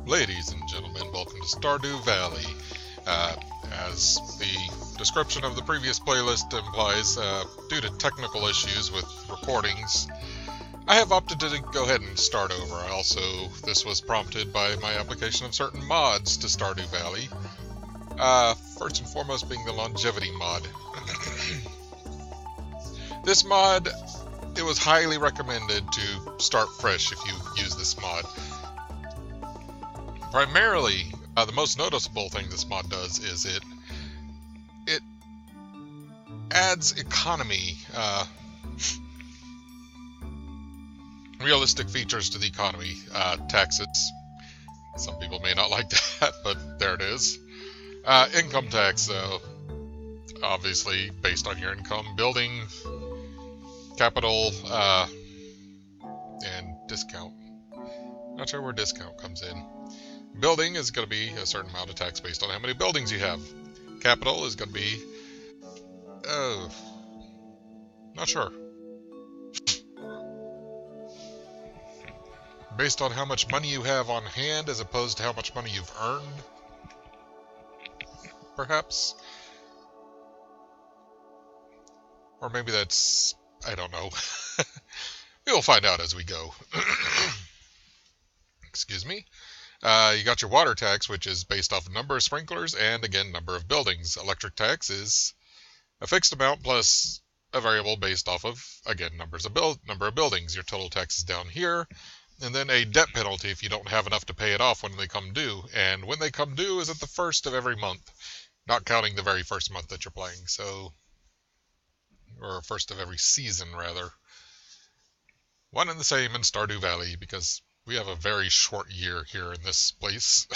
Ladies and gentlemen, welcome to Stardew Valley. Uh, as the description of the previous playlist implies, due to technical issues with recordings, I have opted to go ahead and start over. This was prompted by my application of certain mods to Stardew Valley. First and foremost being the longevity mod. This mod, it was highly recommended to start fresh if you use this mod. Primarily, the most noticeable thing this mod does is it adds economy, realistic features to the economy. Taxes. Some people may not like that, but there it is. Income tax, though, obviously based on your income. Building, capital, and discount. Not sure where discount comes in. Building is going to be a certain amount of tax based on how many buildings you have. Capital is going to be... not sure. Based on how much money you have on hand as opposed to how much money you've earned. Perhaps. Or maybe that's... I don't know. We will find out as we go. Excuse me. You got your water tax, which is based off number of sprinklers and, again, number of buildings. Electric tax is a fixed amount plus a variable based off of, again, number of buildings. Your total tax is down here. And then a debt penalty if you don't have enough to pay it off when they come due. And when they come due is at the first of every month, not counting the very first month that you're playing. So, or first of every season, rather. One and the same in Stardew Valley, because we have a very short year here in this place.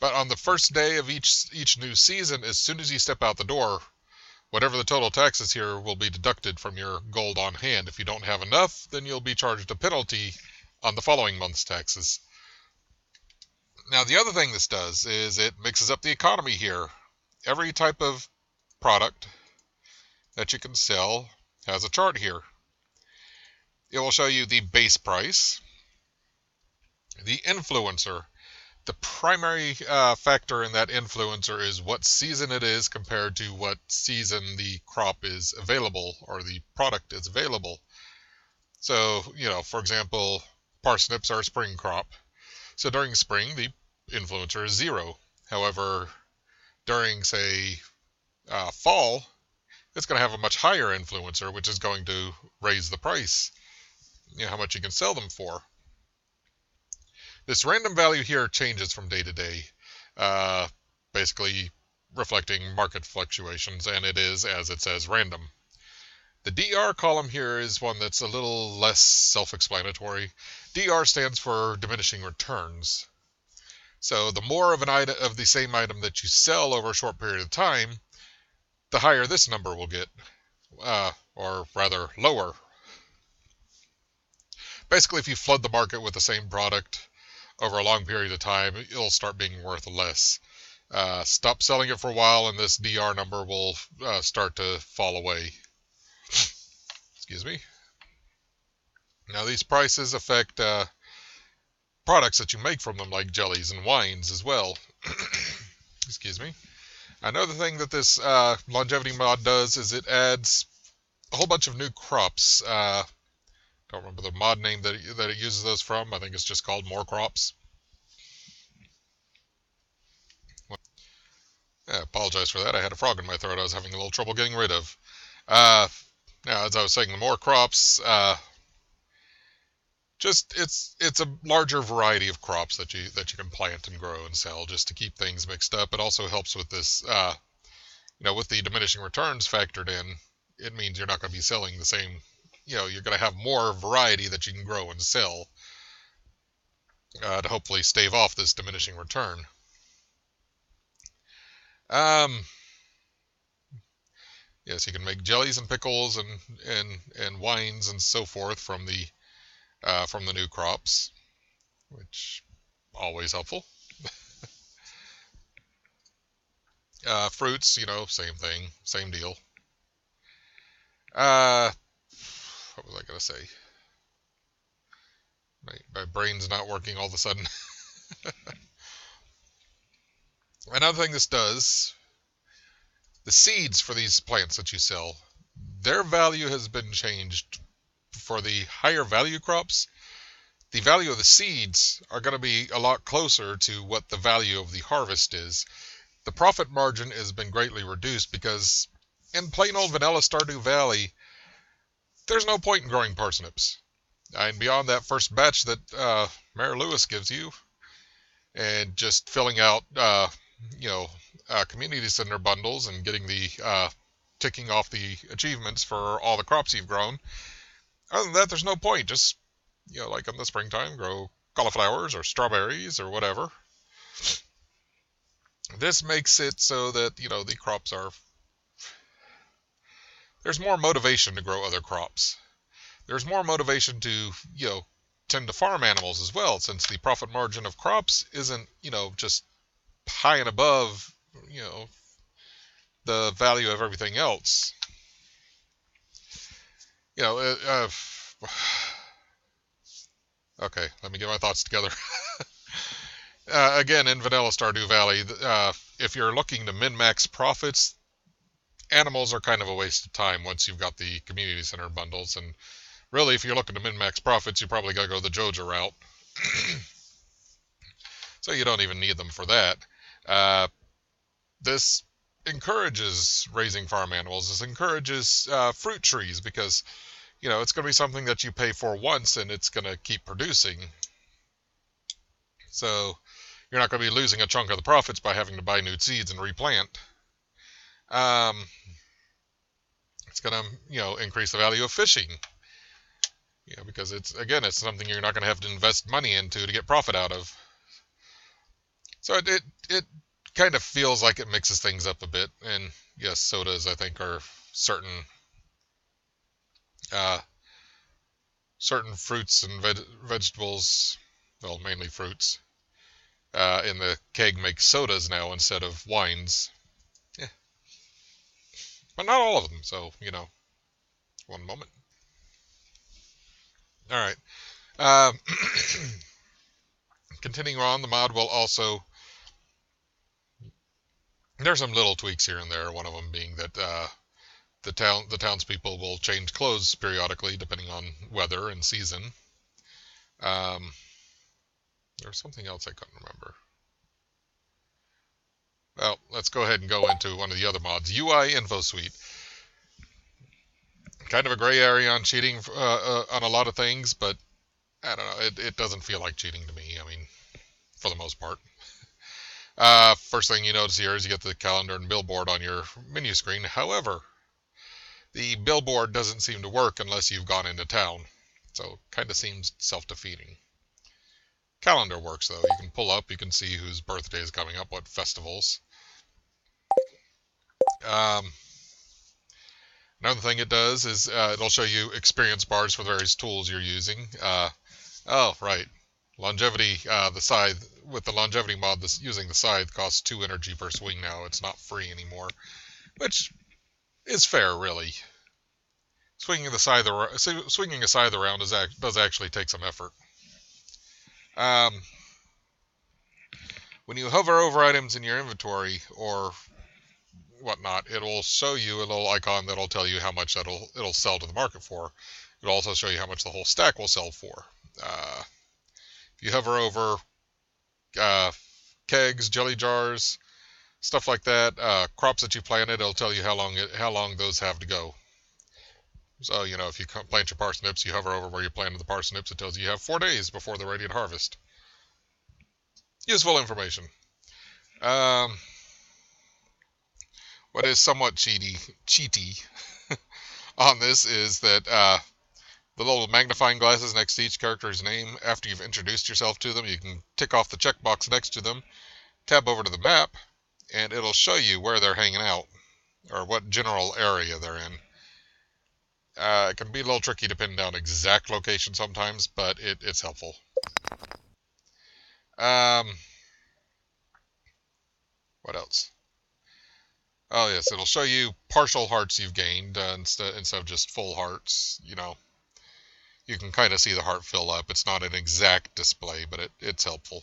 But on the first day of each new season, as soon as you step out the door, whatever the total tax is here will be deducted from your gold on hand. If you don't have enough, then you'll be charged a penalty on the following month's taxes. Now, the other thing this does is it mixes up the economy here. Every type of product that you can sell has a chart here. It will show you the base price, the influencer. The primary factor in that influencer is what season it is compared to what season the crop is available or the product is available. So, for example, parsnips are a spring crop. So during spring, the influencer is 0. However, during, say, fall, it's going to have a much higher influencer, which is going to raise the price, how much you can sell them for. This random value here changes from day to day, basically reflecting market fluctuations, and it is, as it says, random. The DR column here is one that's a little less self-explanatory. DR stands for diminishing returns. So the more of an item of the same item that you sell over a short period of time, the higher this number will get, or rather lower. Basically, if you flood the market with the same product over a long period of time, it'll start being worth less. Stop selling it for a while, and this DR number will start to fall away. Excuse me. Now, these prices affect products that you make from them, like jellies and wines as well. Excuse me. Another thing that this longevity mod does is it adds a whole bunch of new crops. Don't remember the mod name that it uses those from. I think it's just called More Crops. I apologize for that. I had a frog in my throat I was having a little trouble getting rid of. Now, as I was saying, the more crops, it's a larger variety of crops that you can plant and grow and sell just to keep things mixed up. It also helps with this, with the diminishing returns factored in. It means you're not going to be selling the same. You're going to have more variety that you can grow and sell to hopefully stave off this diminishing return. Yes, you can make jellies and pickles and wines and so forth from the new crops, which always helpful. Fruits, same thing, same deal. What was I going to say? My brain's not working all of a sudden. Another thing this does, the seeds for these plants that you sell, their value has been changed. For the higher value crops, the value of the seeds are going to be a lot closer to what the value of the harvest is. The profit margin has been greatly reduced because in plain old vanilla Stardew Valley, there's no point in growing parsnips. And beyond that first batch that Mayor Lewis gives you, and just filling out, community center bundles and getting the ticking off the achievements for all the crops you've grown. Other than that, there's no point. Just, like in the springtime, grow cauliflowers or strawberries or whatever. This makes it so that, the crops are... There's more motivation to grow other crops. There's more motivation to, tend to farm animals as well, since the profit margin of crops isn't, just high and above, the value of everything else. Okay, let me get my thoughts together. Again, in vanilla Stardew Valley, if you're looking to min-max profits, animals are kind of a waste of time once you've got the community center bundles. And really, if you're looking to min-max profits, you probably got to go the Joja route. So you don't even need them for that. This encourages raising farm animals. This encourages fruit trees because, it's going to be something that you pay for once and it's going to keep producing. So you're not going to be losing a chunk of the profits by having to buy new seeds and replant. It's going to, increase the value of fishing. Because it's something you're not going to have to invest money into to get profit out of. So it kind of feels like it mixes things up a bit. And yes, sodas, I think, are certain fruits and vegetables, well, mainly fruits, in the keg make sodas now instead of wines. Yeah. But not all of them, so, one moment. All right. Continuing on, the mod will also... There's some little tweaks here and there, one of them being that the townspeople will change clothes periodically depending on weather and season. There's something else I couldn't remember. Well, let's go ahead and go into one of the other mods. UI Info Suite. Kind of a gray area on cheating on a lot of things, but I don't know. It doesn't feel like cheating to me. I mean, for the most part. First thing you notice here is you get the calendar and billboard on your menu screen. However, the billboard doesn't seem to work unless you've gone into town. So, kind of seems self-defeating. Calendar works, though. You can pull up, you can see whose birthday is coming up, what festivals. Another thing it does is it'll show you experience bars for the various tools you're using. Oh, right. Longevity, the scythe, with the longevity mod, using the scythe costs 2 energy per swing now. It's not free anymore, which is fair, really. Swinging a scythe around does actually take some effort. When you hover over items in your inventory or whatnot, it'll show you a little icon that'll tell you how much it'll sell to the market for. It'll also show you how much the whole stack will sell for. If you hover over kegs, jelly jars, stuff like that, crops that you planted, it'll tell you how long those have to go. So, if you plant your parsnips, you hover over where you planted the parsnips, it tells you have 4 days before they're ready to harvest. Useful information. What is somewhat cheaty on this is that the little magnifying glasses next to each character's name, after you've introduced yourself to them, you can tick off the checkbox next to them, tab over to the map, and it'll show you where they're hanging out, or what general area they're in. It can be a little tricky to pin down exact location sometimes, but it's helpful. What else? Oh yes, it'll show you partial hearts you've gained instead of just full hearts. you can kind of see the heart fill up. It's not an exact display, but it's helpful.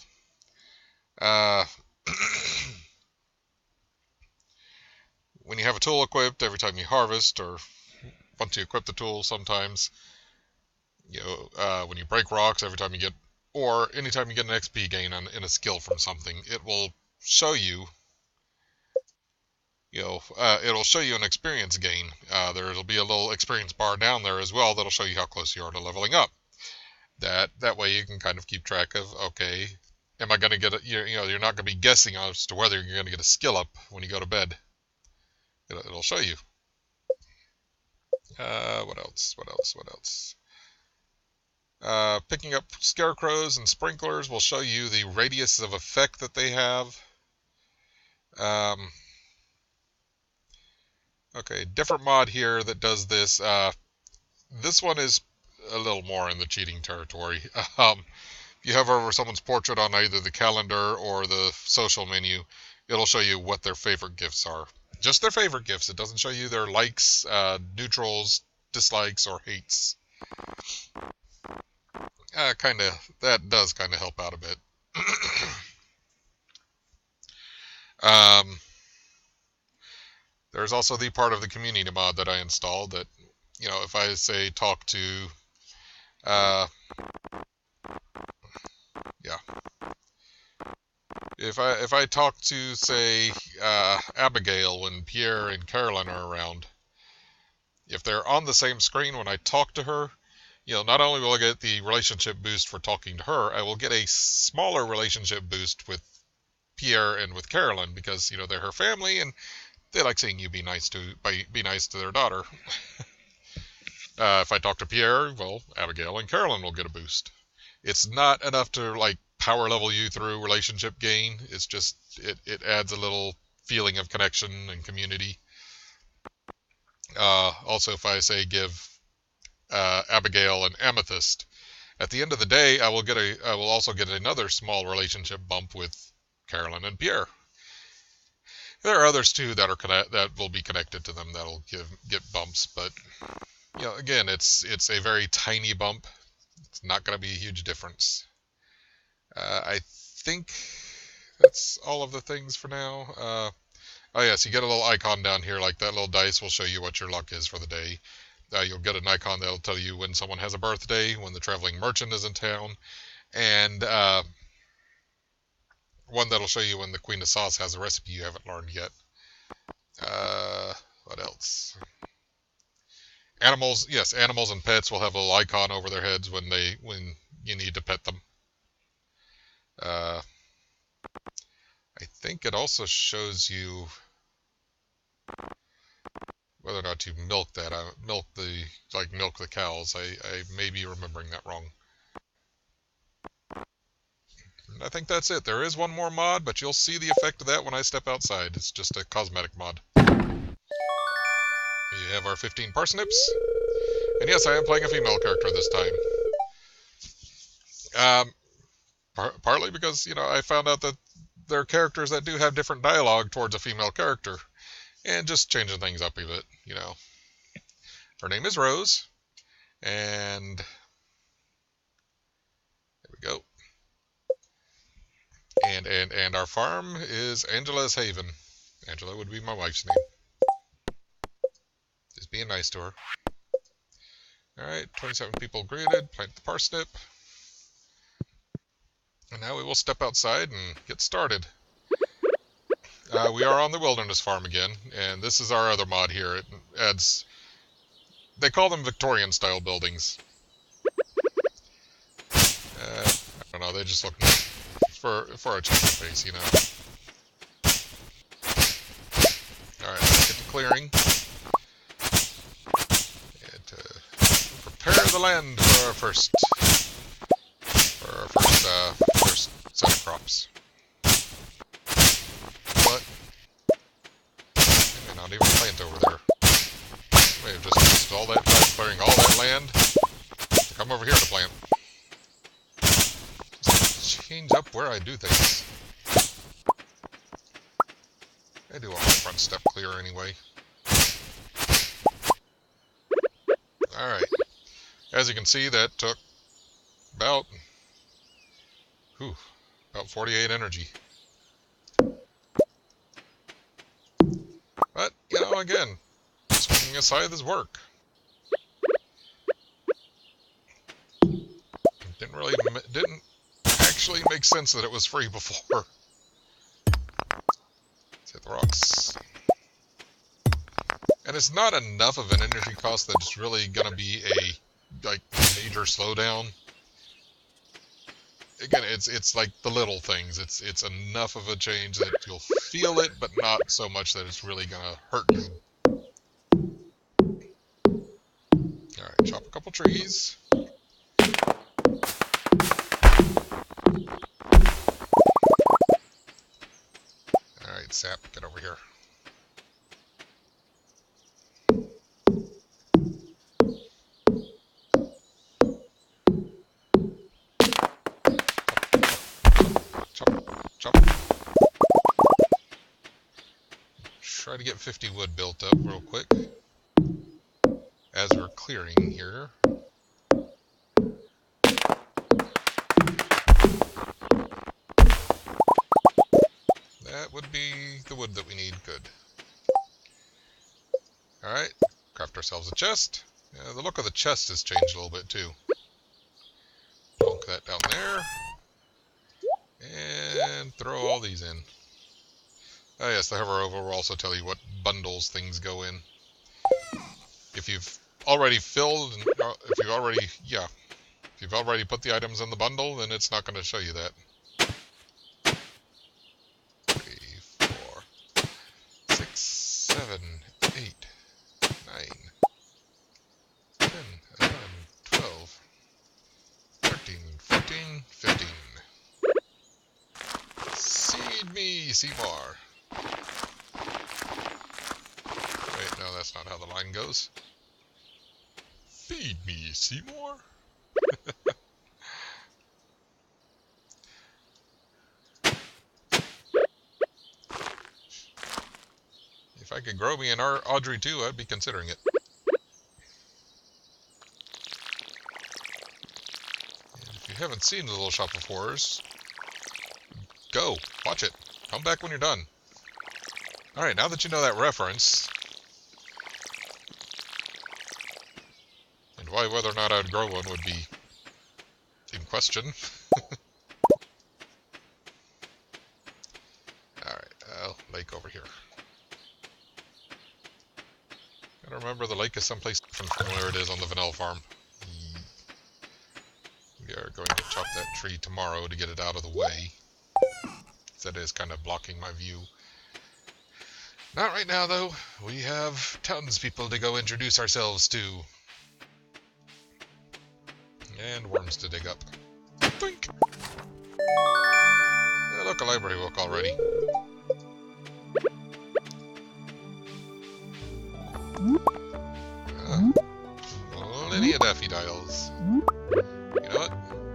When you have a tool equipped, every time you harvest or want to equip the tool, sometimes, when you break rocks, every time you get, or anytime you get an XP gain in a skill from something, it will show you, it'll show you an experience gain. There'll be a little experience bar down there as well that'll show you how close you are to leveling up. That way you can kind of keep track of, okay, am I going to get a, you're not going to be guessing as to whether you're going to get a skill up when you go to bed. It'll show you. What else? Picking up scarecrows and sprinklers will show you the radius of effect that they have. Okay, different mod here that does this. This one is a little more in the cheating territory. If you hover over someone's portrait on either the calendar or the social menu, it'll show you what their favorite gifts are. Just their favorite gifts. It doesn't show you their likes, neutrals, dislikes, or hates. That does kind of help out a bit. There's also the part of the community mod that I installed that, if I say talk to, if I talk to, say, Abigail when Pierre and Carolyn are around, if they're on the same screen when I talk to her, not only will I get the relationship boost for talking to her, I will get a smaller relationship boost with Pierre and with Carolyn because, they're her family and they like seeing you be nice to their daughter. If I talk to Pierre, well, Abigail and Carolyn will get a boost. It's not enough to power level you through relationship gain. It's just it adds a little feeling of connection and community. Also, if I say give Abigail an amethyst, at the end of the day, I will also get another small relationship bump with Carolyn and Pierre. There are others too that will be connected to them that'll get bumps, but again, it's a very tiny bump. It's not going to be a huge difference. I think that's all of the things for now. Oh yes, you get a little icon down here, like that little dice will show you what your luck is for the day. You'll get an icon that'll tell you when someone has a birthday, when the traveling merchant is in town, and one that'll show you when the Queen of Sauce has a recipe you haven't learned yet. What else? Animals, yes, animals and pets will have a little icon over their heads when you need to pet them. I think it also shows you whether or not to milk that. Milk the cows. I may be remembering that wrong. I think that's it. There is one more mod, but you'll see the effect of that when I step outside. It's just a cosmetic mod. We have our 15 parsnips. And yes, I am playing a female character this time. Partly because, I found out that there are characters that do have different dialogue towards a female character. And just changing things up a bit, Her name is Rose. And there we go. And our farm is Angela's Haven. Angela would be my wife's name. Just being nice to her. Alright, 27 people greeted. Plant the parsnip. And now we will step outside and get started. We are on the wilderness farm again, and this is our other mod here. It adds... They call them Victorian-style buildings. I don't know, they just look nice. For a cheaper space, Alright, let's get to clearing. And prepare the land for our first set of crops. But I may not even plant over there. I may have just wasted all that time clearing all that land to come over here to plant. Change up where I do things. I do want my front step clear anyway. Alright. As you can see, that took about, about 48 energy. But, you know, again, swinging a scythe is work. Didn't actually make sense that it was free before. Let's hit the rocks. And it's not enough of an energy cost that it's really going to be a major slowdown. Again, it's like the little things. It's enough of a change that you'll feel it, but not so much that it's really going to hurt you. Alright, chop a couple trees. Alright, sap, get over here. Chop. Try to get 50 wood built up real quick as we're clearing here. That would be the wood that we need. Good. Alright, craft ourselves a chest. The look of the chest has changed a little bit too. Plunk that down there. And throw all these in. Oh yes, the hover over will also tell you what bundles things go in. If you've already filled, if you've already put the items in the bundle, then it's not going to show you that. 3, 4, 6, 7, 8, 9, 10, 11, 12, 13, 14, 15. Feed me, Seymour. Wait, no, that's not how the line goes. Feed me, Seymour. If I could grow me an Audrey too, I'd be considering it. And if you haven't seen the Little Shop of Horrors, go, watch it. Come back when you're done. Alright, now that you know that reference, and why whether or not I would grow one would be in question. Alright, lake over here. Gotta remember the lake is someplace different from where it is on the vanilla farm. We are going to chop that tree tomorrow to get it out of the way. That is kind of blocking my view. Not right now, though. We have townspeople to go introduce ourselves to. And worms to dig up. Think. Look, a library book already. Plenty of daffodils. You know what?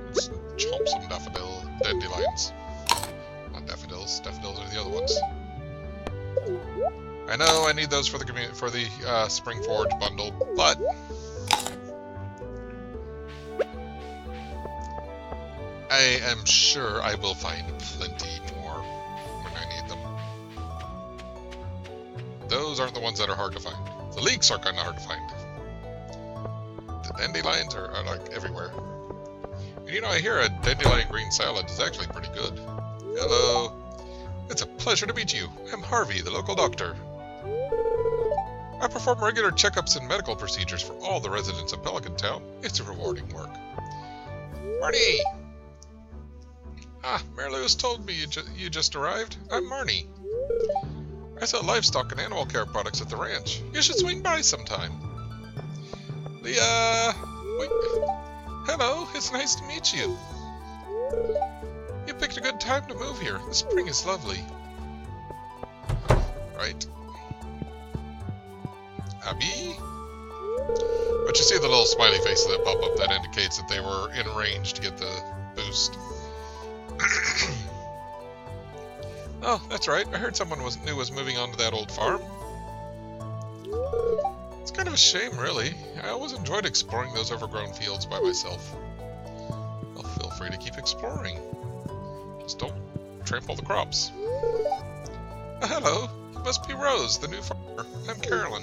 Let's chomp some dandelions. Daffodils. Daffodils are the other ones. I know I need those for the Spring Forge bundle, but I am sure I will find plenty more when I need them. Those aren't the ones that are hard to find. The leeks are kind of hard to find. The dandelions are like everywhere. And you know, I hear a dandelion green salad is actually pretty good. Hello. It's a pleasure to meet you. I'm Harvey, the local doctor. I perform regular checkups and medical procedures for all the residents of Pelican Town. It's a rewarding work. Marnie! Ah, Mary Lewis told me you just arrived. I'm Marnie. I sell livestock and animal care products at the ranch. You should swing by sometime. Wait. Hello, it's nice to meet you. You picked a good time to move here. The spring is lovely. Right. Abby? But you see the little smiley faces that pop up, that indicates that they were in range to get the boost. Oh, that's right. I heard someone was moving on to that old farm. It's kind of a shame, really. I always enjoyed exploring those overgrown fields by myself. Well, feel free to keep exploring. Just don't trample the crops. Hello, you must be Rose, the new farmer. I'm Carolyn.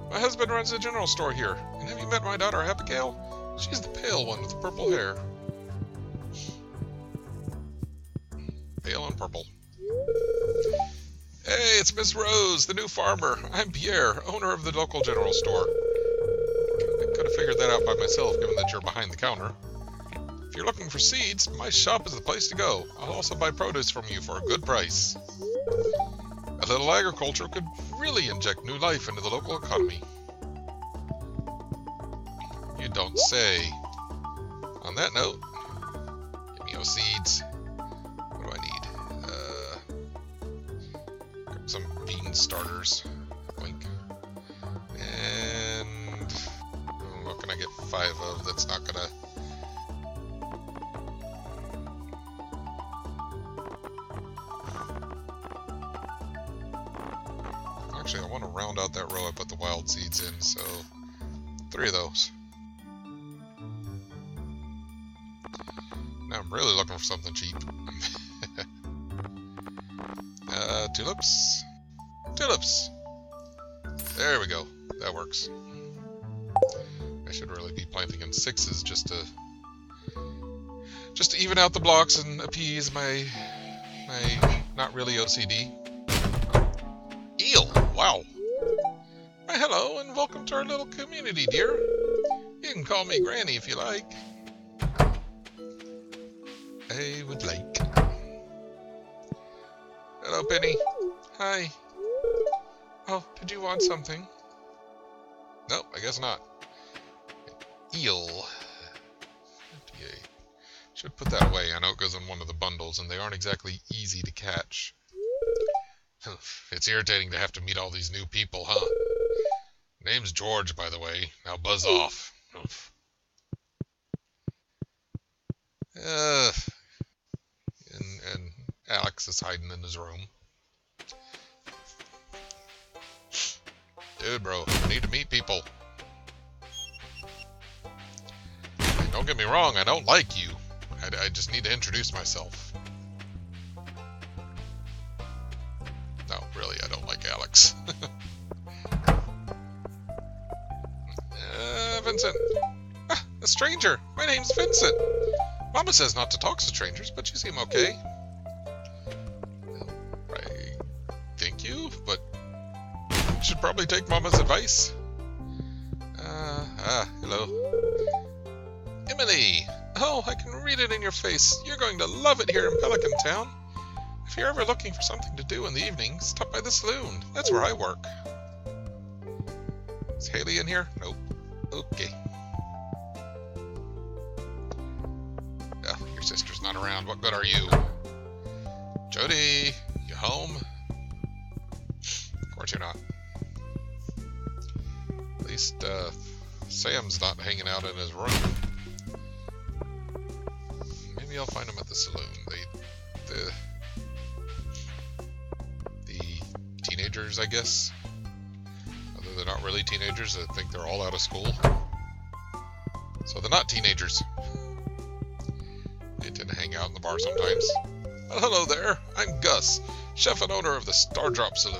My husband runs a general store here. And have you met my daughter Abigail? She's the pale one with the purple hair. Pale and purple. Hey, it's Miss Rose, the new farmer. I'm Pierre, owner of the local general store. I could have figured that out by myself, given that you're behind the counter. If you're looking for seeds, my shop is the place to go. I'll also buy produce from you for a good price. A little agriculture could really inject new life into the local economy. You don't say. On that note, give me your seeds. What do I need? Some bean starters. Blink. And what can I get 5 of that's not gonna... Actually, I want to round out that row I put the wild seeds in, so 3 of those. Now I'm really looking for something cheap. Tulips. Tulips! There we go. That works. I should really be planting in 6s just to even out the blocks and appease my not really OCD. Eel! Wow! Why, hello, and welcome to our little community, dear. You can call me Granny if you like. I would like. Hello, Penny. Hi. Oh, did you want something? Nope, I guess not. Eel. 58. Should put that away. I know it goes in one of the bundles, and they aren't exactly easy to catch. It's irritating to have to meet all these new people, huh? Name's George, by the way. Now buzz off. And Alex is hiding in his room. Dude, bro, I need to meet people. Hey, don't get me wrong, I don't like you. I just need to introduce myself. No, really, I don't like Alex. Vincent. Ah, a stranger. My name's Vincent. Mama says not to talk to strangers, but you seem okay. I thank you, but you should probably take Mama's advice. Hello. Emily! Oh, I can read it in your face. You're going to love it here in Pelican Town. If you're ever looking for something to do in the evening, stop by the saloon. That's where I work. Is Haley in here? Nope. Okay. Oh, your sister's not around. What good are you? Jodi, you home? Of course you're not. At least, Sam's not hanging out in his room. Maybe I'll find him at the saloon. The teenagers, I guess. Although they're not really teenagers, I think they're all out of school. So they're not teenagers. They tend to hang out in the bar sometimes. Well, hello there. I'm Gus, chef and owner of the Stardrop Saloon.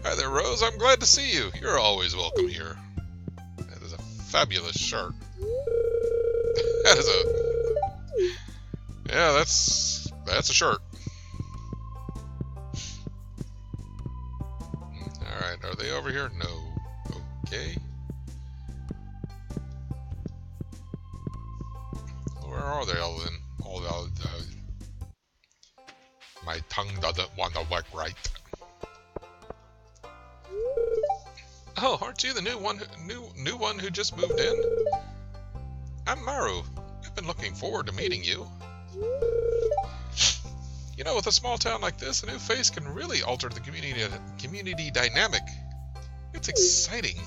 Hi there, Rose. I'm glad to see you. You're always welcome here. That is a fabulous shirt. That is a... Yeah, that's a shirt. Alright, are they over here? No. Okay. Where are they all then? My tongue doesn't want to work right. Oh, aren't you the new one who just moved in? I'm Maru. I've been looking forward to meeting you. You know, with a small town like this, a new face can really alter the community dynamic. It's exciting.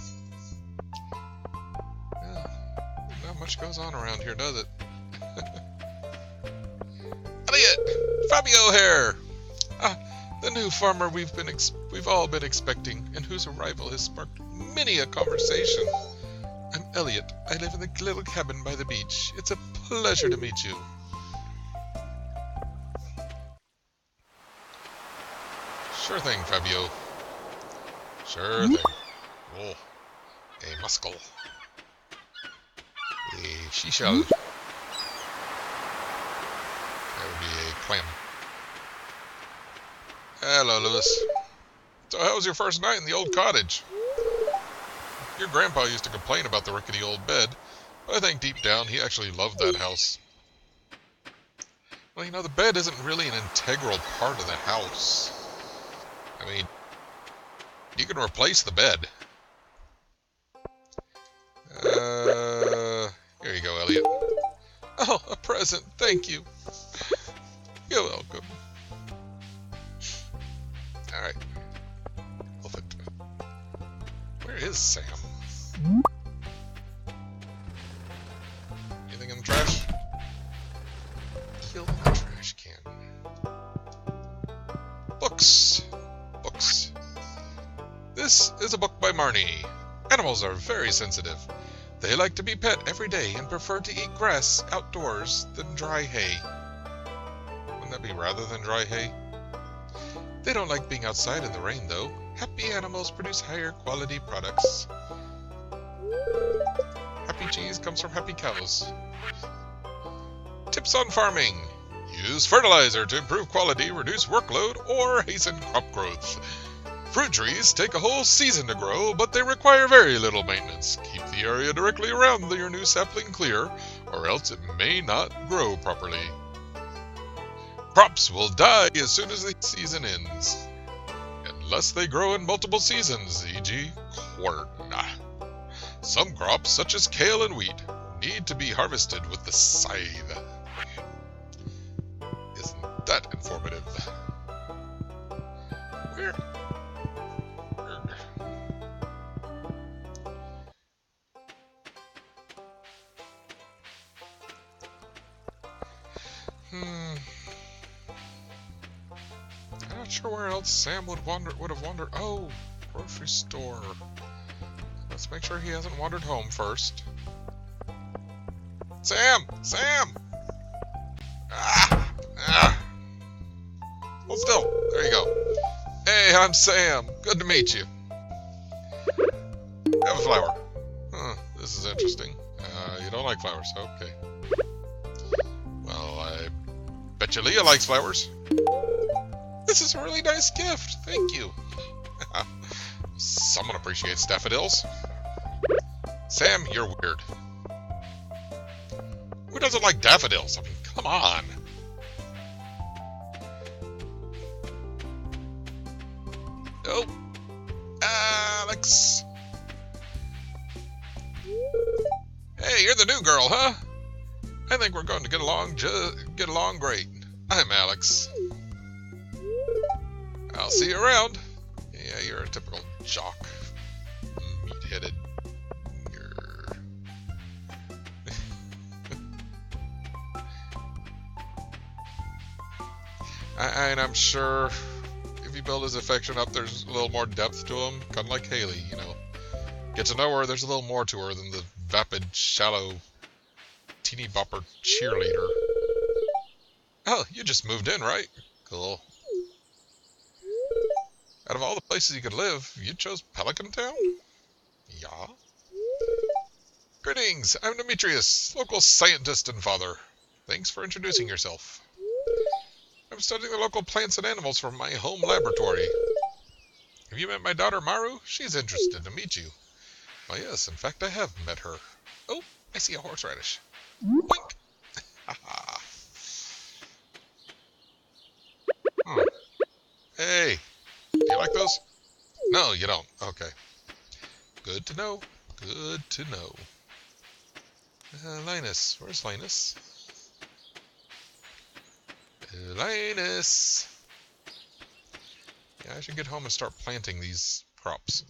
Not much goes on around here, does it? Elliot! Fabio here! The new farmer we've been we've all been expecting, and whose arrival has sparked many a conversation. I'm Elliot. I live in the little cabin by the beach. It's a pleasure to meet you. Sure thing, Fabio. Sure thing. Oh, a muscle. A seashell. That would be a clam. Hello, Lewis. So how was your first night in the old cottage? Your grandpa used to complain about the rickety old bed, but I think deep down he actually loved that house. Well, you know, the bed isn't really an integral part of the house. I mean, you can replace the bed. Here you go, Elliot. Oh, a present, thank you. You're welcome. Alright. Perfect. Where is Sam? Anything in the trash? Kill in the trash can. Books. Books. This is a book by Marnie. Animals are very sensitive. They like to be pet every day and prefer to eat grass outdoors than dry hay. Wouldn't that be rather than dry hay? They don't like being outside in the rain, though. Happy animals produce higher quality products. Happy cheese comes from happy cows. Tips on farming. Use fertilizer to improve quality, reduce workload, or hasten crop growth. Fruit trees take a whole season to grow, but they require very little maintenance. Keep the area directly around your new sapling clear, or else it may not grow properly. Crops will die as soon as the season ends, unless they grow in multiple seasons, e.g. corn. Some crops, such as kale and wheat, need to be harvested with the scythe. Isn't that informative? Where? I'm not sure where else Sam would have wandered. Oh, grocery store. Let's make sure he hasn't wandered home first. Sam! Sam! Hold still. There you go. Hey, I'm Sam. Good to meet you. Have a flower. Huh, this is interesting. You don't like flowers. Okay. Well, I bet you Leah likes flowers. This is a really nice gift. Thank you. Someone appreciates daffodils. Sam, you're weird. Who doesn't like daffodils? I mean, come on. Oh, Alex. Hey, you're the new girl, huh? I think we're going to get along great. I'm Alex. I'll see you around. Yeah, you're a typical jock. Meat-headed. And I'm sure if you build his affection up, there's a little more depth to him. Kind of like Haley, you know. Get to know her, there's a little more to her than the vapid, shallow, teeny-bopper cheerleader. Oh, you just moved in, right? Cool. Out of all the places you could live, you chose Pelican Town? Yeah. Greetings, I'm Demetrius, local scientist and father. Thanks for introducing yourself. I'm studying the local plants and animals from my home laboratory. Have you met my daughter Maru? She's interested to meet you. Why, yes, in fact I have met her. Oh, I see a horseradish. Wink! Haha. Hey, do you like those? No, you don't. Okay. Good to know. Good to know. Linus. Where's Linus? Linus! Yeah, I should get home and start planting these crops.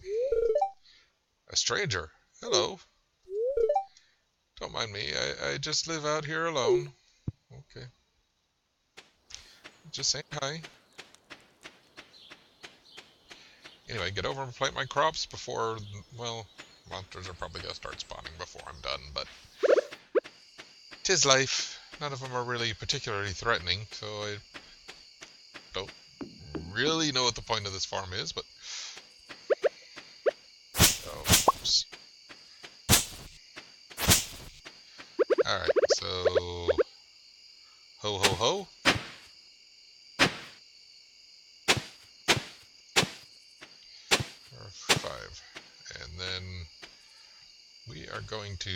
A stranger. Hello. Don't mind me. I just live out here alone. Okay. Just saying hi. Anyway, get over and plant my crops before, well, monsters are probably going to start spawning before I'm done, but 'tis life. None of them are really particularly threatening, so I don't really know what the point of this farm is, but... Oh, oops. Alright, so... Ho, ho, ho. Or 5. And then we are going to...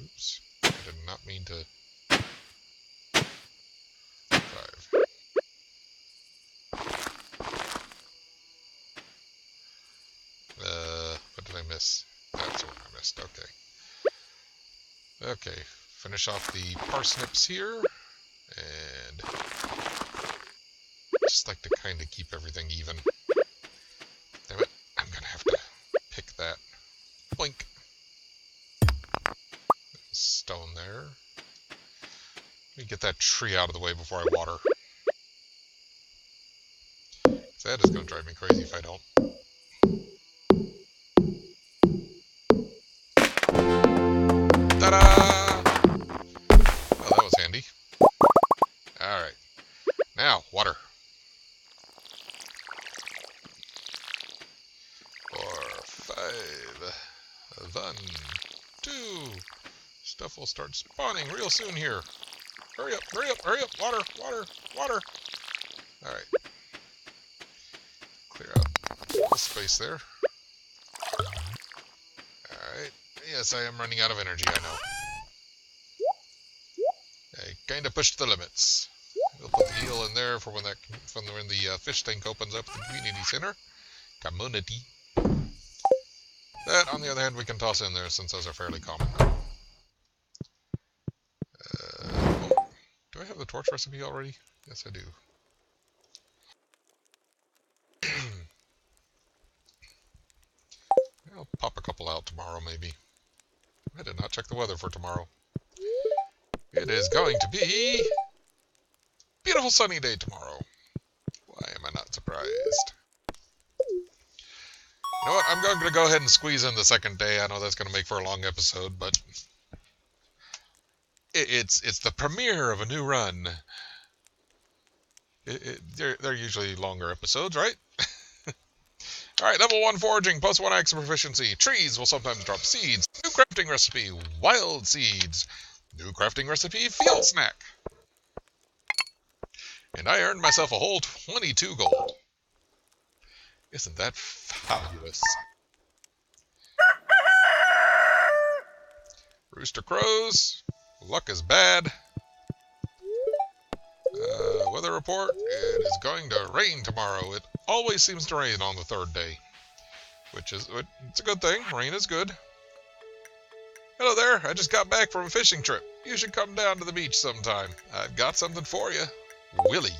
Oops, I did not mean to... 5. What did I miss? That's what I missed, okay. Okay, finish off the parsnips here, and just like to kind of keep everything even. Damn it, I'm gonna have to pick that. Blink. Stone there. Let me get that tree out of the way before I water. That is gonna drive me crazy if I don't. Ta-da! Oh, that was handy. Alright. Now, water. 4, 5. 1, 2. Stuff will start spawning real soon here. Hurry up, hurry up, hurry up. Water, water, water. Alright. Clear out the space there. Alright. Yes, I am running out of energy, I know. I kind of pushed the limits. We'll put the eel in there for when the fish tank opens up at the community center. Community. That, on the other hand, we can toss in there since those are fairly common. Do I have the torch recipe already? Yes, I do. I'll pop a couple out tomorrow, maybe. I did not check the weather for tomorrow. It is going to be... beautiful sunny day tomorrow. Why am I not surprised? You know what? I'm going to go ahead and squeeze in the second day. I know that's going to make for a long episode, but... It's the premiere of a new run. They're usually longer episodes, right? Alright, level 1 foraging, plus 1 axe proficiency. Trees will sometimes drop seeds. New crafting recipe, wild seeds. New crafting recipe, field snack. And I earned myself a whole 22 gold. Isn't that fabulous? Rooster crows. Luck is bad. Weather report. It is going to rain tomorrow. It always seems to rain on the third day. Which is... it's a good thing. Rain is good. Hello there. I just got back from a fishing trip. You should come down to the beach sometime. I've got something for you. Willy.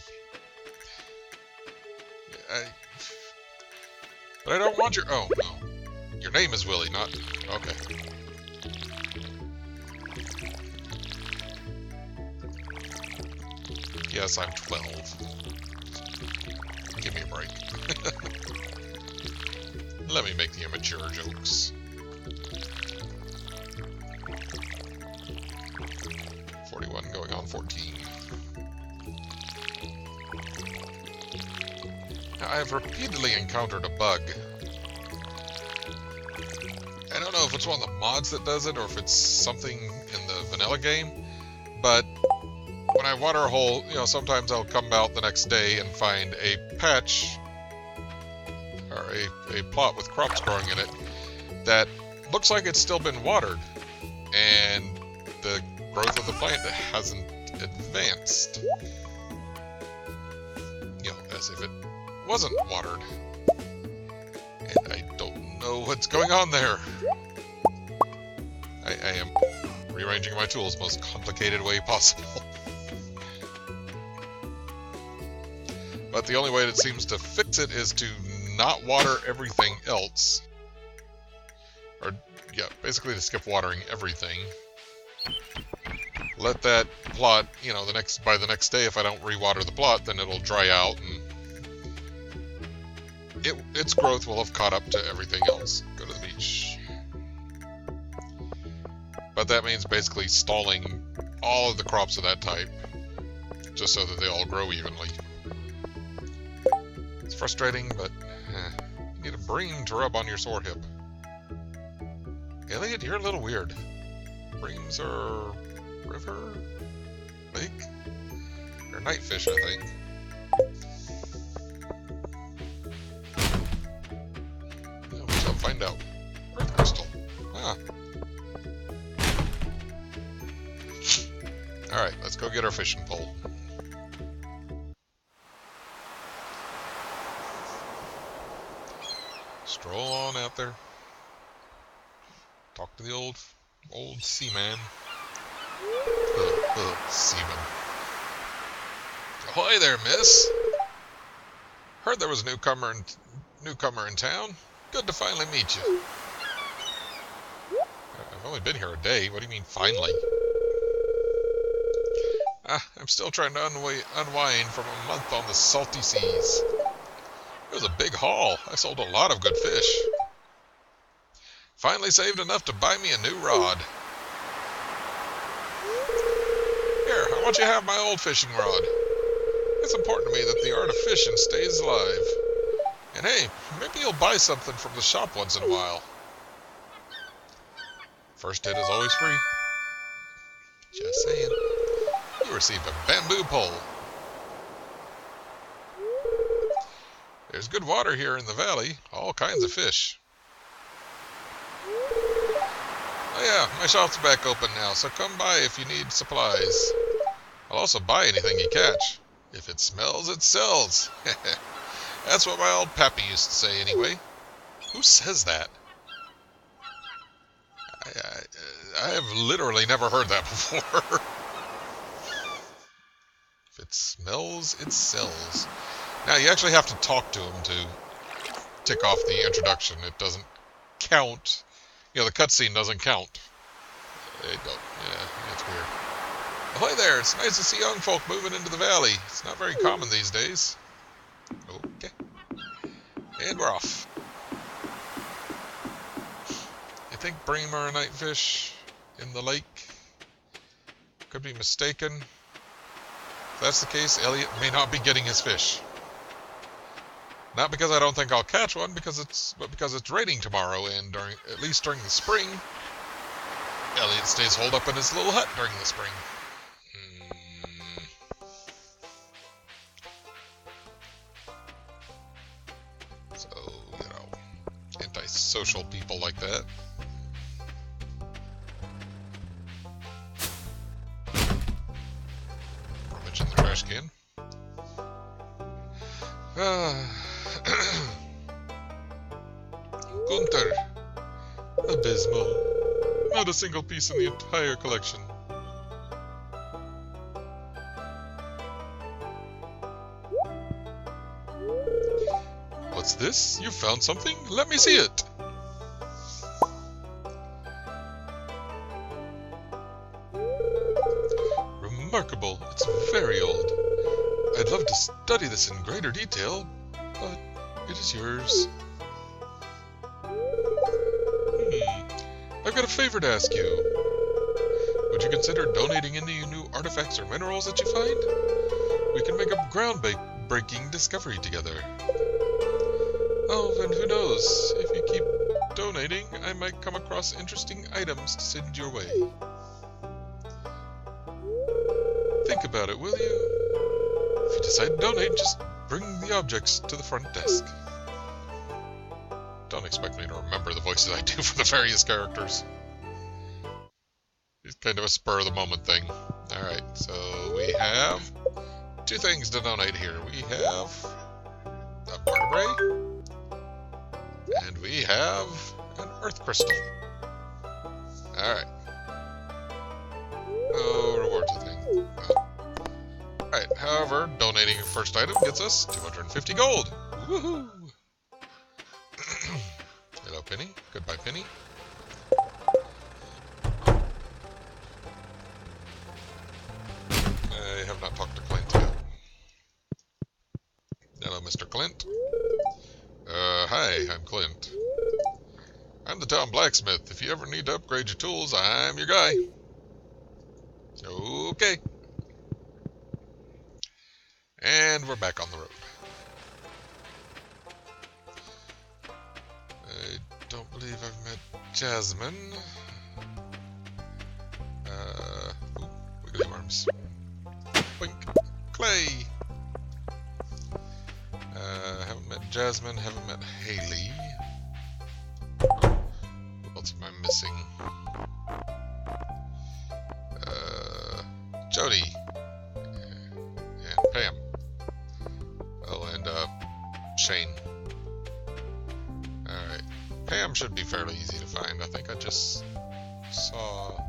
But I don't want your... oh, no. Your name is Willy, not... okay. Yes, I'm 12. Give me a break. Let me make the immature jokes. 41 going on 14. Now, I have repeatedly encountered a bug. I don't know if it's one of the mods that does it or if it's something in the vanilla game, but when I water a hole, you know, sometimes I'll come out the next day and find a patch or a plot with crops growing in it that looks like it's still been watered, and the growth of the plant hasn't advanced. You know, as if it wasn't watered. And I don't know what's going on there. I am rearranging my tools the most complicated way possible. But the only way that seems to fix it is to not water everything else. Or, yeah, basically to skip watering everything. let that plot, by the next day, if I don't rewater the plot, then it'll dry out, and its growth will have caught up to everything else. Go to the beach. But that means basically stalling all of the crops of that type, just so that they all grow evenly. It's frustrating, but you need a bream to rub on your sore hip. Elliot, you're a little weird. Breams are river? Lake? They're nightfish, I think. Yeah, we shall find out. Earth crystal. Ah. Alright, let's go get our fishing pole. Stroll on out there. Talk to the old Seaman. Seaman. Ahoy there, miss. Heard there was a newcomer in town. Good to finally meet you. I've only been here a day. What do you mean, finally? I'm still trying to unwind from a month on the salty seas. It was a big haul. I sold a lot of good fish. Finally saved enough to buy me a new rod. Here, why don't you have my old fishing rod? It's important to me that the art of fishing stays alive. And hey, maybe you'll buy something from the shop once in a while. First hit is always free. Just saying. You receive a bamboo pole. There's good water here in the valley. All kinds of fish. Oh yeah, my shop's back open now, so come by if you need supplies. I'll also buy anything you catch. If it smells, it sells. That's what my old pappy used to say anyway. Who says that? I have literally never heard that before. If it smells, it sells. Now, you actually have to talk to him to tick off the introduction. It doesn't count. The cutscene doesn't count. Yeah, it's weird. Ahoy there, it's nice to see young folk moving into the valley. It's not very common these days. Okay. And we're off. You think bream are a nightfish in the lake? Could be mistaken. If that's the case, Elliot may not be getting his fish. Not because I don't think I'll catch one, but because it's raining tomorrow, and at least during the spring, Elliot stays holed up in his little hut during the spring. So, antisocial people like that. Rummage in the trash can. Gunther. Abysmal. Not a single piece in the entire collection. What's this? You found something? Let me see it! Remarkable. It's very old. I'd love to study this in greater detail, but it is yours. I've got a favor to ask you. Would you consider donating any new artifacts or minerals that you find? We can make a groundbreaking discovery together. Oh, and who knows? If you keep donating, I might come across interesting items to send your way. Think about it, will you? If you decide to donate, just bring the objects to the front desk. Don't expect me to remember the voices I do for the various characters. It's kind of a spur-of-the-moment thing. Alright, so we have two things to donate here. We have a vertebrae, and we have an earth crystal. Alright. No rewards a thing. Alright, however, donating a first item gets us 250 gold. Woohoo! Hello, Penny. Goodbye, Penny. Mr. Clint. Hi, I'm Clint. I'm the town blacksmith. If you ever need to upgrade your tools, I'm your guy. Okay. And we're back on the road. I don't believe I've met Jasmine. Wiggly worms. Wink. Clay. Haven't met Jasmine, haven't met Haley. What else am I missing? Jodi. And Pam. Oh, and Shane. Alright. Pam should be fairly easy to find. I think I just saw...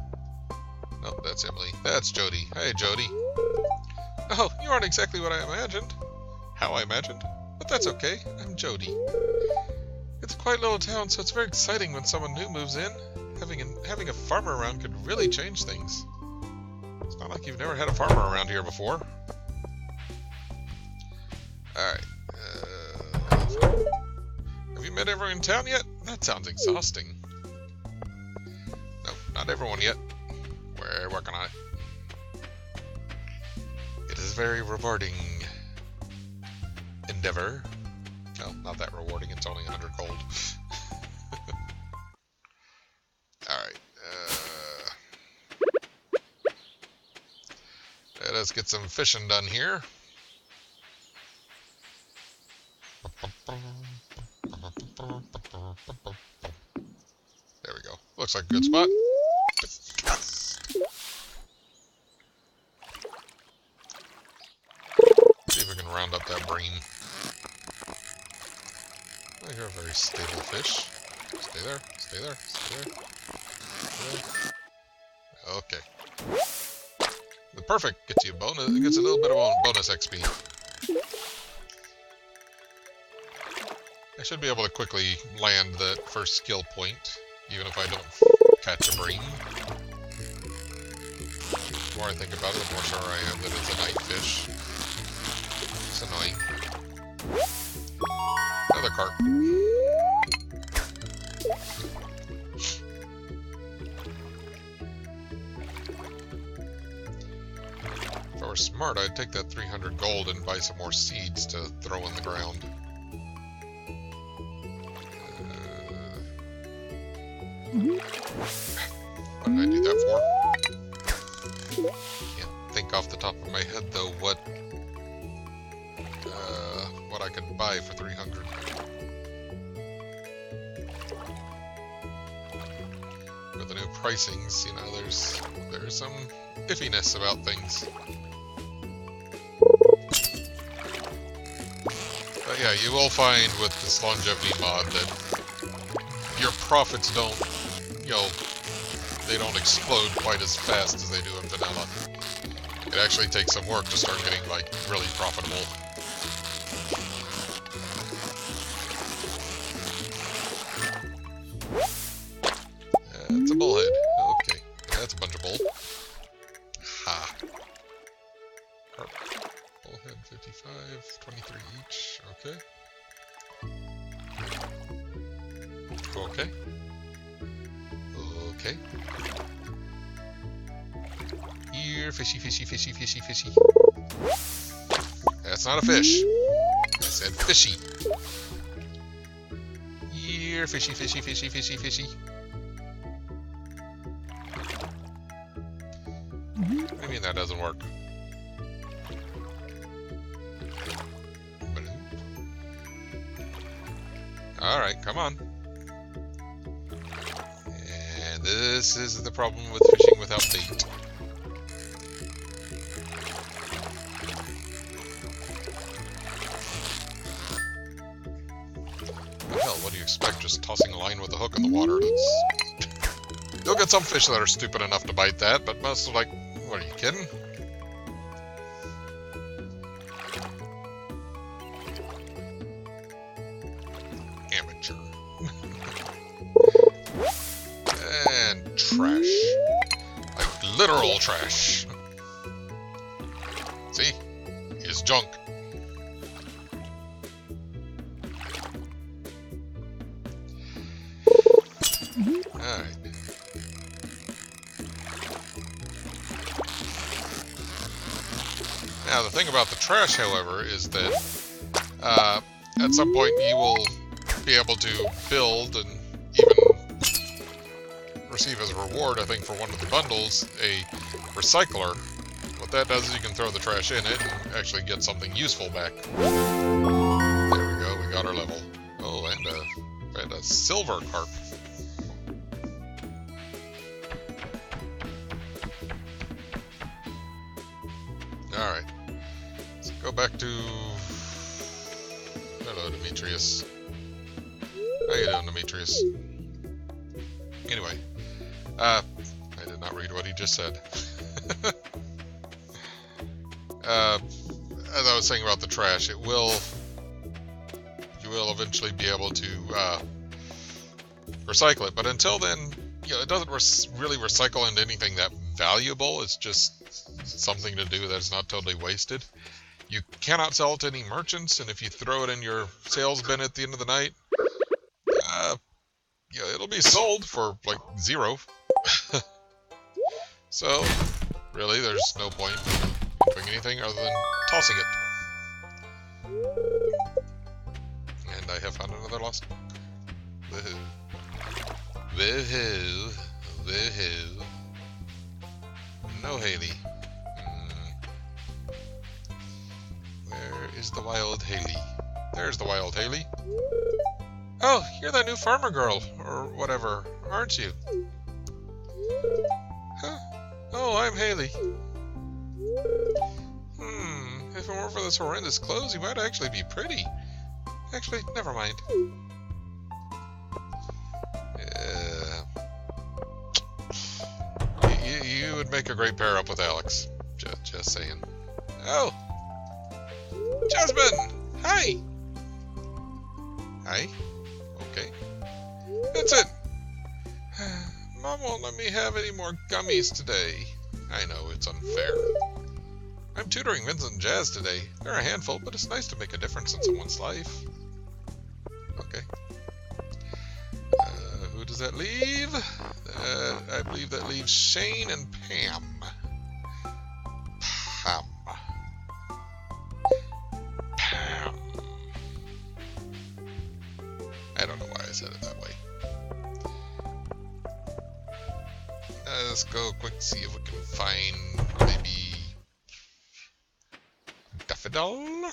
Nope, that's Emily. That's Jodi. Hey, Jodi. Oh, you aren't exactly what I imagined. How I imagined. But that's okay. I'm Jodi. It's a quiet little town, so it's very exciting when someone new moves in. Having a farmer around could really change things. It's not like you've never had a farmer around here before. Alright. Have you met everyone in town yet? That sounds exhausting. Nope, not everyone yet. We're working on it. It is a very rewarding endeavor. No, not that rewarding. It's only 100 gold. Alright. Let us get some fishing done here. There we go. Looks like a good spot. See if we can round up that bream. I hear a very stable fish. Stay there, stay there, stay there. Stay there. Okay. The perfect gets you a bonus. It gets a little bit of bonus XP. I should be able to quickly land that first skill point, even if I don't catch a bream. The more I think about it, the more sure I am that it's a night fish. It's annoying. Another carp. If I were smart, I'd take that 300 gold and buy some more seeds to throw in the ground. What did I do that for? Can't think off the top of my head though what I could buy for 300. With the new pricings, you know, there's some iffiness about things. But yeah, you will find with this longevity mod that your profits don't, you know, they don't explode quite as fast as they do in vanilla. It actually takes some work to start getting, like, really profitable. That's a bullhead. Okay, that's a bunch of bull. Ha. Carp. Bullhead 55, 23 each. Okay. Okay. Okay. Here, fishy, fishy, fishy, fishy, fishy. That's not a fish. I said fishy. Here, fishy, fishy, fishy, fishy, fishy. What do you mean that doesn't work? Alright, come on. And this is the problem with fishing without bait. What the hell, what do you expect? Just tossing a line with a hook in the water? That's... You'll get some fish that are stupid enough to bite that, but most are like, what, are you kidding? Amateur. And trash. Like literal trash. See? It's junk. Now, the thing about the trash, however, is that at some point you will be able to build and even receive as a reward, I think, for one of the bundles, a recycler. What that does is you can throw the trash in it and actually get something useful back. There we go, we got our level. Oh, and a silver carp. Alright. Let's go back to... Hello, Demetrius. How you doing, Demetrius? Anyway. I did not read what he just said. As I was saying about the trash, you will eventually be able to recycle it. But until then, you know, it doesn't really recycle into anything that valuable. It's just something to do that's not totally wasted. You cannot sell it to any merchants, and if you throw it in your sales bin at the end of the night, yeah, it'll be sold for like 0. So, really, there's no point in doing anything other than tossing it. And I have found another lost book. Woohoo. Woohoo. Woohoo. No Haley. Where is the wild Haley? There's the wild Haley. Oh, you're that new farmer girl, or whatever, aren't you? Huh? Oh, I'm Haley. If it weren't for this horrendous clothes, you might actually be pretty. Actually, never mind. You would make a great pair up with Alex. Just saying. Oh! Jasmine! Hi! Hi? Okay. That's it! Mom won't let me have any more gummies today. I know, it's unfair. I'm tutoring Vincent and Jazz today. They're a handful, but it's nice to make a difference in someone's life. Okay. Who does that leave? I believe that leaves Shane and Pam. Pam. I don't know why I said it that way. Let's go quick see if we can find maybe Daffodil.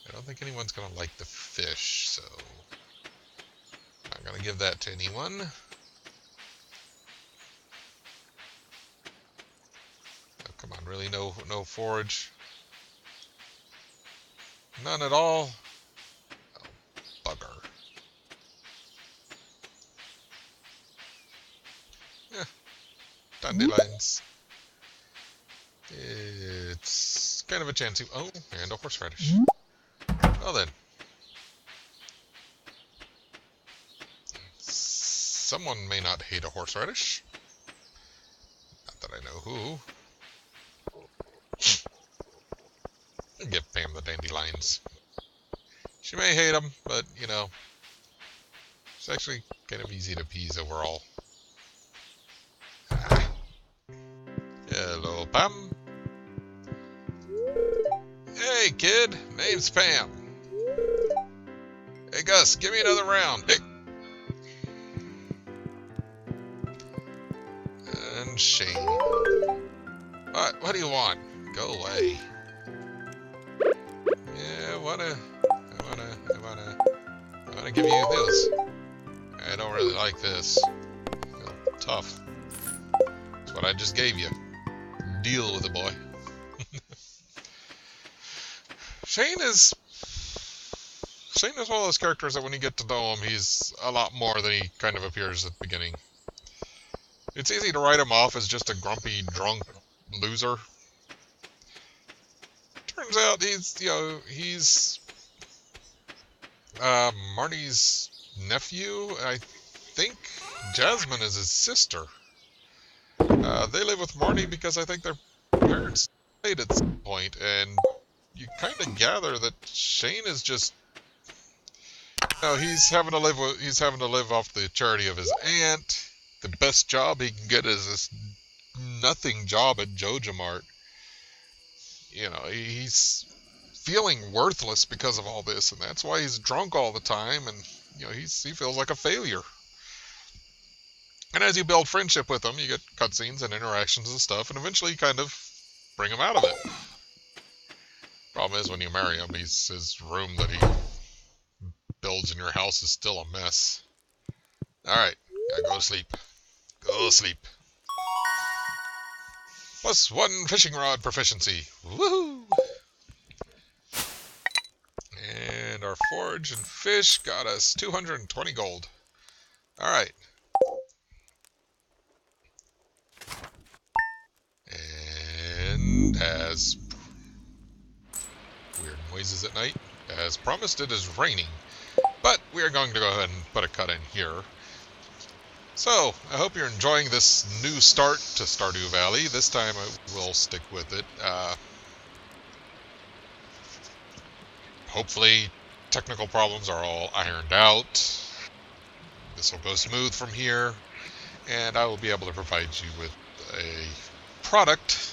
I don't think anyone's gonna like the fish, so not gonna give that to anyone. Oh, come on, really? No forage? None at all? Oh, bugger. Dandelions. It's kind of a chance to... Oh, and a horseradish. Well then. Someone may not hate a horseradish. Not that I know who. I'll give Pam the dandelions. She may hate them, but, you know, it's actually kind of easy to appease overall. Hello, Pam. Hey, kid. Name's Pam. Hey, Gus, give me another round. Hey. And Shane. What do you want? Go away. Yeah, I wanna give you this. I don't really like this. Feel tough. That's what I just gave you. Deal with it, boy. Shane is one of those characters that when you get to know him, he's a lot more than he kind of appears at the beginning. It's easy to write him off as just a grumpy, drunk loser. Turns out he's Marty's nephew. I think Jasmine is his sister. They live with Marty because I think their parents died at some point, and you kind of gather that Shane is just, he's having to live off the charity of his aunt. The best job he can get is this nothing job at Joja Mart. You know, he's feeling worthless because of all this, and that's why he's drunk all the time, and you know, he feels like a failure. And as you build friendship with him, you get cutscenes and interactions and stuff, and eventually you kind of bring him out of it. Problem is, when you marry him, his room that he builds in your house is still a mess. Alright, gotta go to sleep. Go to sleep. +1 fishing rod proficiency. Woohoo! And our forage and fish got us 220 gold. Alright. And as weird noises at night, as promised, it is raining. But we are going to go ahead and put a cut in here. So, I hope you're enjoying this new start to Stardew Valley. This time I will stick with it. Hopefully, technical problems are all ironed out. This will go smooth from here, and I will be able to provide you with a product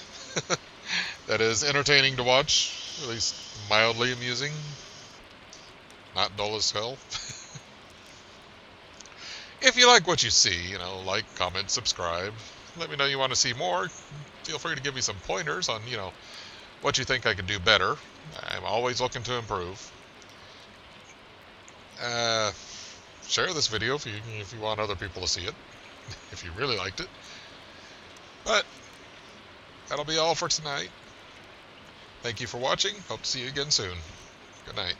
that is entertaining to watch, at least mildly amusing, not dull as hell. If you like what you see, you know, like, comment, subscribe. Let me know you want to see more. Feel free to give me some pointers on, you know, what you think I could do better. I'm always looking to improve. Share this video if you want other people to see it, if you really liked it. But that'll be all for tonight. Thank you for watching. Hope to see you again soon. Good night.